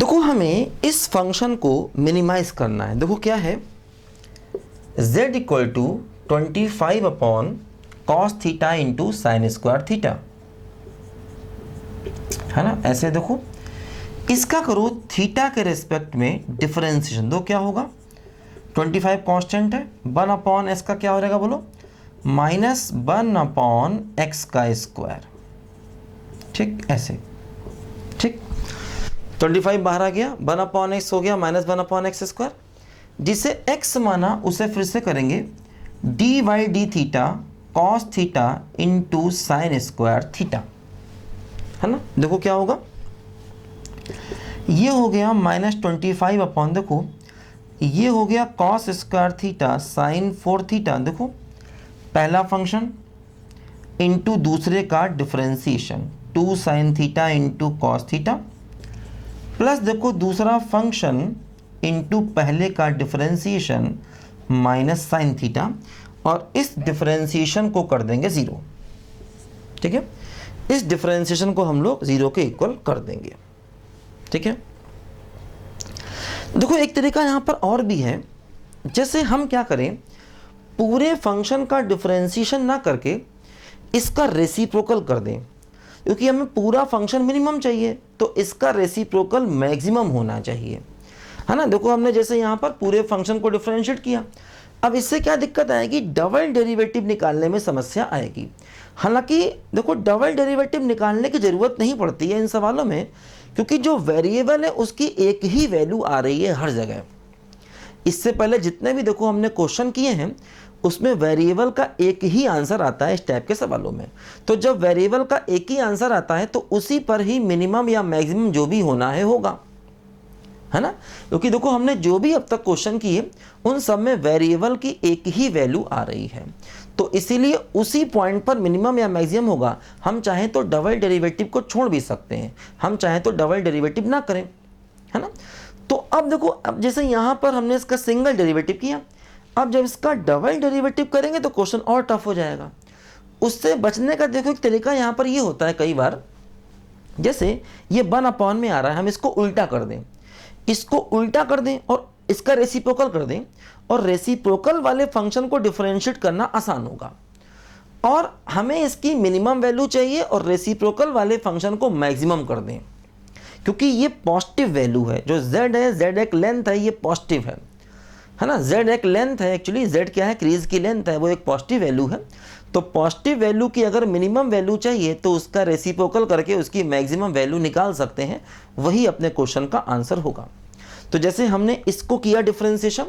देखो हमें इस फंक्शन को मिनिमाइज करना है। देखो क्या है, z equal to 25 upon cos theta into sine square theta, है ना। ऐसे देखो इसका करो थीटा के रेस्पेक्ट में डिफरेंशिएशन दो, क्या होगा 25 कांस्टेंट है, 1 अपॉन एस का क्या हो जाएगा बोलो, -1 अपॉन एक्स का स्क्वायर। ठीक ऐसे, ठीक 25 बाहर आ गया, 1 अपॉन एक्स हो गया -1 अपॉन एक्स स्क्वायर। जिसे x माना उसे फिर से करेंगे D Y D theta cos theta into sine square theta, है ना। देखो क्या होगा, ये हो गया -25 अपॉन, देखो ये हो गया cos square theta sine 4 theta, देखो पहला फंक्शन इंटू दूसरे का differentiation 2 sine theta into cos theta, plus देखो दूसरा फंक्शन इंटू पहले का डिफरेंशिएशन माइनस साइन थीटा, और इस डिफरेंशिएशन को कर देंगे 0। ठीक है, इस डिफरेंशिएशन को हम लोग 0 के इक्वल कर देंगे। ठीक है, देखो एक तरीका यहाँ पर और भी है, जैसे हम क्या करें, पूरे फंक्शन का डिफरेंशिएशन ना करके इसका रेसिप्रोकल कर दें, क्योंकि हमें पूरा फंक्शन मिनिमम चाहिए तो इसका रेसिप्रोकल मैक्सिमम होना चाहिए, है ना। देखो हमने जैसे यहाँ पर पूरे फंक्शन को डिफरेंशिएट किया, अब इससे क्या दिक्कत आएगी, डबल डेरिवेटिव निकालने में समस्या आएगी। हालांकि देखो डबल डेरिवेटिव निकालने की ज़रूरत नहीं पड़ती है इन सवालों में, क्योंकि जो वेरिएबल है उसकी एक ही वैल्यू आ रही है हर जगह। इससे पहले जितने भी देखो हमने क्वेश्चन किए हैं उसमें वेरिएबल का एक ही आंसर आता है इस टाइप के सवालों में। तो जब वेरिएबल का एक ही आंसर आता है तो उसी पर ही मिनिमम या मैक्सिमम जो भी होना है होगा, है ना। क्योंकि देखो हमने जो भी अब तक क्वेश्चन किए उन सब में वेरिएबल की एक ही वैल्यू आ रही है, तो इसीलिए उसी पॉइंट पर मिनिमम या मैक्सिमम होगा। हम चाहें तो डबल डेरिवेटिव को छोड़ भी सकते हैं, हम चाहें तो डबल डेरिवेटिव ना करें, है ना। तो अब देखो, अब जैसे यहाँ पर हमने इसका सिंगल डेरिवेटिव किया, अब जब इसका डबल डेरिवेटिव करेंगे तो क्वेश्चन और टफ हो जाएगा। उससे बचने का देखो एक तरीका यहाँ पर ये होता है, कई बार जैसे ये 1 अपॉन में आ रहा है, हम इसको उल्टा कर दें, इसको उल्टा कर दें और इसका रेसिप्रोकल कर दें, और रेसिप्रोकल वाले फंक्शन को डिफरेंशिएट करना आसान होगा। और हमें इसकी मिनिमम वैल्यू चाहिए और रेसिप्रोकल वाले फंक्शन को मैक्सिमम कर दें, क्योंकि ये पॉजिटिव वैल्यू है। जो z है, z एक लेंथ है, ये पॉजिटिव है ना। z एक लेंथ है, एक्चुअली z क्या है, क्रीज की लेंथ है, वो एक पॉजिटिव वैल्यू है। तो पॉजिटिव वैल्यू की अगर मिनिमम वैल्यू चाहिए तो उसका रेसिप्रोकल करके उसकी मैक्सिमम वैल्यू निकाल सकते हैं, वही अपने क्वेश्चन का आंसर होगा। तो जैसे हमने इसको किया डिफरेंशिएशन,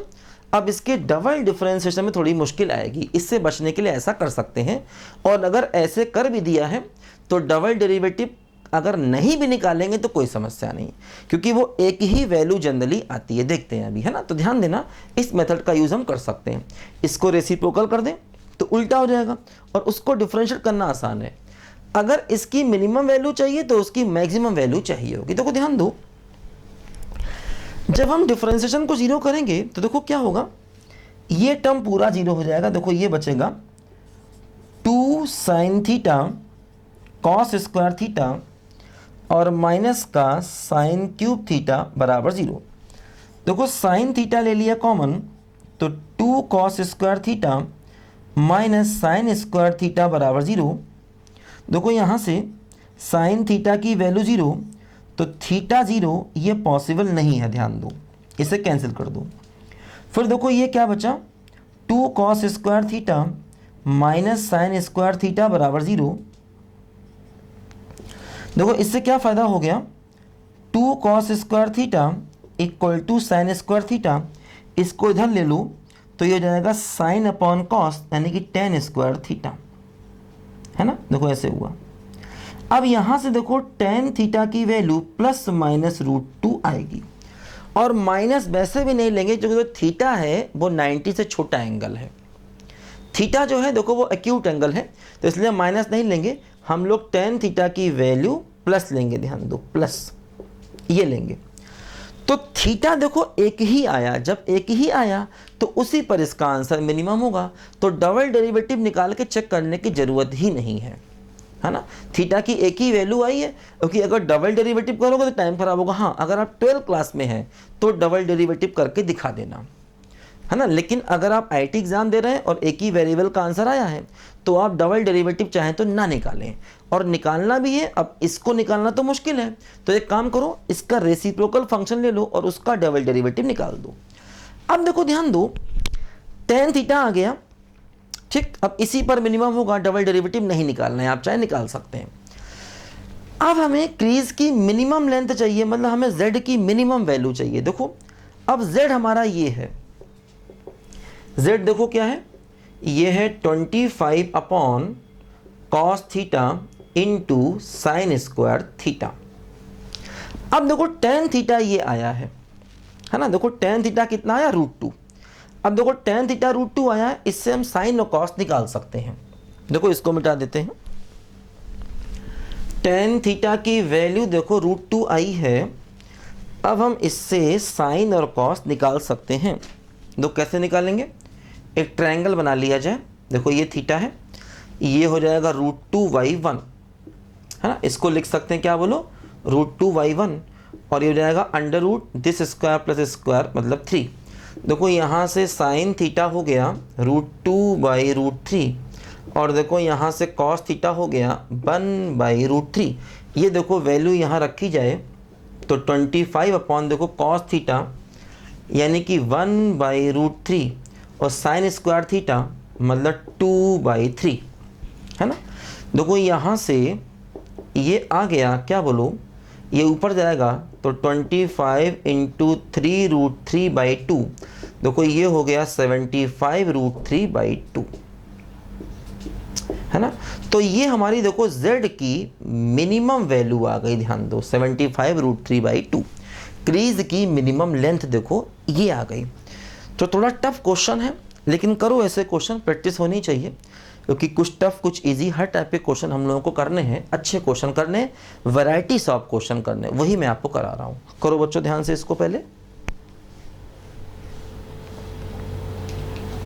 अब इसके डबल डिफरेंशिएशन में थोड़ी मुश्किल आएगी, इससे बचने के लिए ऐसा कर सकते हैं। और अगर ऐसे कर भी दिया है तो डबल डेरिवेटिव अगर नहीं भी निकालेंगे तो कोई समस्या नहीं, क्योंकि वो एक ही वैल्यू जनरली आती है। देखते हैं अभी, है ना। तो ध्यान देना, इस मेथड का यूज़ हम कर सकते हैं। इसको रेसिप्रोकल कर दें तो उल्टा हो जाएगा, और उसको डिफरेंशिएट करना आसान है। अगर इसकी मिनिमम वैल्यू चाहिए तो उसकी मैक्सिमम वैल्यू चाहिए होगी। देखो ध्यान दो, जब हम डिफरेंशिएशन को 0 करेंगे तो देखो क्या होगा, ये टर्म पूरा 0 हो जाएगा। देखो ये बचेगा 2 sine theta cos square theta और माइनस का साइन क्यूब थीटा बराबर 0। देखो साइन थीटा ले लिया कॉमन, तो 2 cos square theta minus sine square theta बराबर 0। देखो यहाँ से साइन थीटा की वैल्यू 0, तो थीटा 0 ये पॉसिबल नहीं है, ध्यान दो, इसे कैंसिल कर दो। फिर देखो ये क्या बचा, 2 cos square theta minus sine square theta बराबर 0। देखो इससे क्या फ़ायदा हो गया, 2 cos square theta equal to sine square theta, इसको इधर ले लो तो ये हो जाएगा साइन अपॉन कॉस, यानी कि टेन स्क्वायर थीटा, है ना। देखो ऐसे हुआ। अब यहाँ से देखो टेन थीटा की वैल्यू प्लस माइनस √2 आएगी, और माइनस वैसे भी नहीं लेंगे क्योंकि जो थीटा है वो 90 से छोटा एंगल है। थीटा जो है देखो वो एक्यूट एंगल है, तो इसलिए माइनस नहीं लेंगे, हम लोग टेन थीटा की वैल्यू प्लस लेंगे, ध्यान दो प्लस ये लेंगे। तो थीटा देखो एक ही आया, जब एक ही आया तो उसी पर इसका आंसर मिनिमम होगा, तो डबल डेरिवेटिव निकाल के चेक करने की ज़रूरत ही नहीं है। है ना। थीटा की एक ही वैल्यू आई है, क्योंकि अगर डबल डेरिवेटिव करोगे तो टाइम खराब होगा। हाँ, अगर आप 12 क्लास में हैं तो डबल डेरिवेटिव करके दिखा देना, है ना। लेकिन अगर आप आईटी एग्जाम दे रहे हैं और एक ही वेरिएबल का आंसर आया है तो आप डबल डेरिवेटिव चाहें तो ना निकालें, और निकालना भी है। अब इसको निकालना तो मुश्किल है, तो एक काम करो, इसका रेसिप्रोकल फंक्शन ले लो और उसका डबल डेरिवेटिव निकाल दो। अब देखो ध्यान दो, tan थीटा आ गया, ठीक। अब इसी पर मिनिमम होगा, डबल डेरिवेटिव नहीं निकालना है, आप चाहे निकाल सकते हैं। अब हमें क्रीज की मिनिमम लेंथ चाहिए, मतलब हमें z की मिनिमम वैल्यू चाहिए। देखो अब z हमारा ये है, z देखो क्या है, ये है 25 upon cos theta into sine square theta. अब देखो tan थीटा ये आया है ना। देखो tan थीटा कितना आया, √2। अब देखो tan थीटा √2 आया है, इससे हम साइन और कॉस निकाल सकते हैं। देखो इसको मिटा देते हैं। tan थीटा की वैल्यू देखो √2 आई है। अब हम इससे साइन और कॉस निकाल सकते हैं। तो कैसे निकालेंगे, एक ट्रायंगल बना लिया जाए। देखो ये थीटा है, ये हो जाएगा √2y1, है ना। इसको लिख सकते हैं क्या, बोलो, √2y1, और ये हो जाएगा under root this square plus square मतलब 3। देखो यहाँ से साइन थीटा हो गया √2/√3, और देखो यहाँ से कॉस थीटा हो गया 1/√3। ये देखो वैल्यू यहाँ रखी जाए तो 25 अपॉन देखो कॉस थीटा यानी कि 1/√3, और साइन स्क्वायर थीटा मतलब 2/3, है ना। देखो यहाँ से ये आ गया, क्या बोलो, ये ऊपर जाएगा तो 25 इंटू 3√3/2। देखो ये हो गया 75√3/2, है ना। तो ये हमारी देखो z की मिनिमम वैल्यू आ गई, ध्यान दो 75√3/2। क्रीज की मिनिमम लेंथ देखो ये आ गई। तो थोड़ा टफ क्वेश्चन है, लेकिन करो ऐसे क्वेश्चन, प्रैक्टिस होनी चाहिए, क्योंकि कुछ टफ कुछ इजी हर टाइप के क्वेश्चन हम लोगों को करने हैं। अच्छे क्वेश्चन करने, वैरायटीज ऑफ क्वेश्चन करने, वही मैं आपको करा रहा हूँ। करो बच्चों ध्यान से इसको पहले।